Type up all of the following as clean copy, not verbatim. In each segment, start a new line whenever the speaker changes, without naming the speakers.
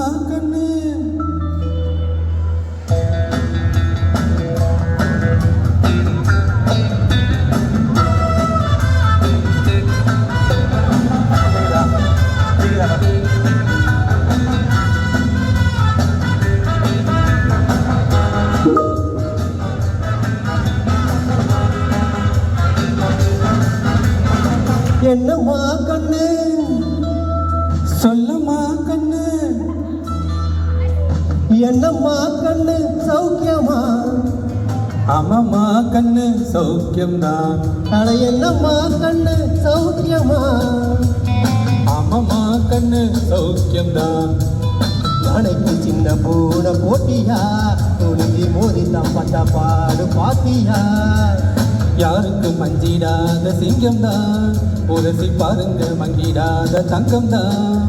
கண்ணு
என்னம்மா கண்ணு
சொல்லம்மா கண்ணு
என்னம்மா கண்ணு சௌக்கியமா
ஆமாம்மா கண்ணு சௌக்கியம்தான்
அட என்னம்மா கண்ணு சௌக்கியமா
ஆமாம்மா கண்ணு சௌக்கியம்தான்
யானைக்கு சின்ன பூனை போட்டியா துணிஞ்சி மோதித்தான் பட்ட பாடு பாத்தியா
யாருக்கு மஞ்சிடாத சிங்கம்தான் உரசி பாருங்க மங்கிடாத தங்கம்தான்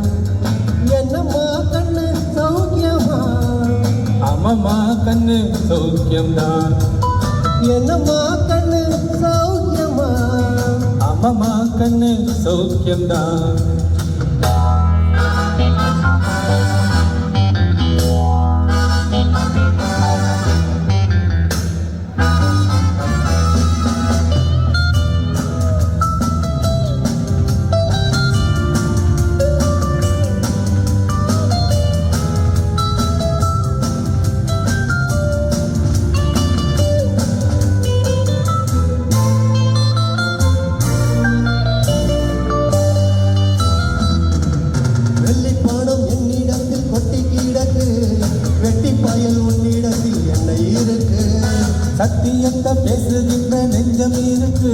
என்னம்மா கண்ணு சௌக்கியமா
ஆமாம்மா கண்ணு சௌக்கியம்தான்
என்னம்மா கண்ணு சௌக்கியமா
ஆமாம்மா கண்ணு சௌக்கியம்தான் சத்தியத்தை பேசுகின்ற நெஞ்சம் இருக்கு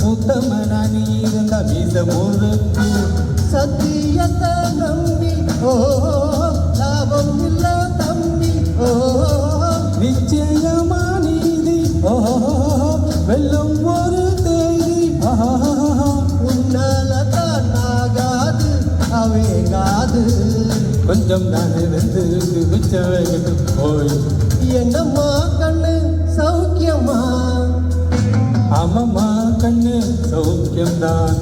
உத்தமனா நீ இருந்த வீச முறுக்கு
சத்தியத்தை நம்பி ஓ லாபம் இல்ல தம்பி ஓ
நிச்சயமா நீதி ஓ வெல்லும் ஒரு தேதி
உன்னால தான் ஆகாது அவேகாது
கொஞ்சம் தானே வெந்து மிச்சம் போய்
என்னம்மா கண்ணு சௌக்கியமா
ஆமாம்மா கண்ணு சௌக்கியம்தான்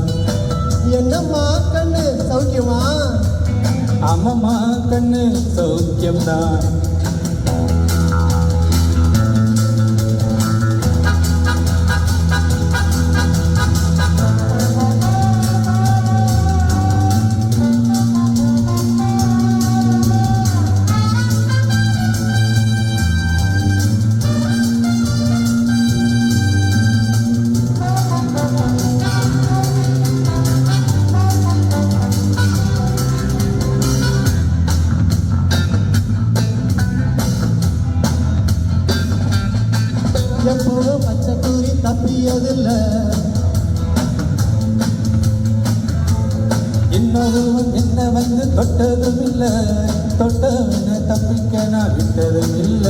என்னம்மா கண்ணு சௌக்கியமா
ஆமாம்மா கண்ணு சௌக்கியம்தான்
எப்போதும் பச்சை கூறி தப்பியதில்ல
இன்னொருவன் என்ன வந்து தொட்டதும் இல்ல தொட்டவன தப்பிக்க நான் விட்டதும் இல்ல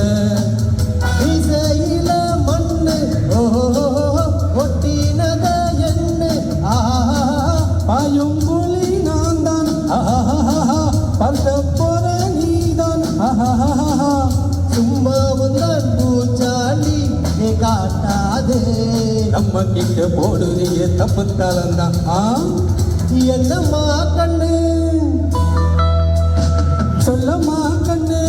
இசையில மண்ணு ஓ ஒட்டினத என்ன
பாயும் புலி நான் தான் பார்த்த போற நீதான்
சும்மாவும் தான் பூச்சாண்டி காட்டாது
நம்ம கிட்ட போடுறிய தப்பு தலந்தான்
என்னம்மா கண்ணு
சொல்லம்மா கண்ணு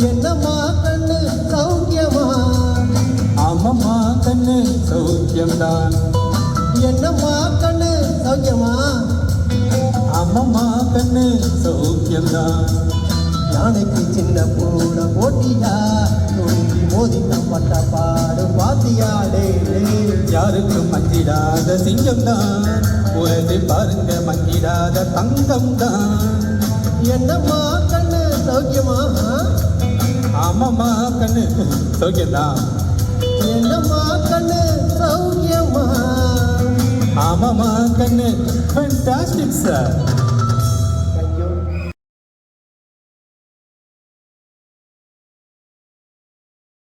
என்னம்மா கண்ணு சௌக்கியமா
ஆமாம்மா கண்ணு சௌக்கியம்தான்
என்னம்மா கண்ணு சௌக்கியமா
ஆமாம்மா கண்ணு சௌக்கியம்தான்
யானைக்கு சின்ன பூனை போட்டியா துணிஞ்சி மோதித்தான் பட்ட பாடு பாத்தியாடே
யாருக்கு மஞ்சிடாத சிங்கம்தான் உரசி பாருங்க மங்கிடாத தங்கம்தான்
என்னம்மா கண்ணு சௌக்கியமா
ஆமாம்மா கண்ணு சௌக்கியம்தான்
என்னம்மா கண்ணு சௌக்கியமா
ஆமாம்மா கண்ணு ஃபேண்டாஸ்டிக் சார்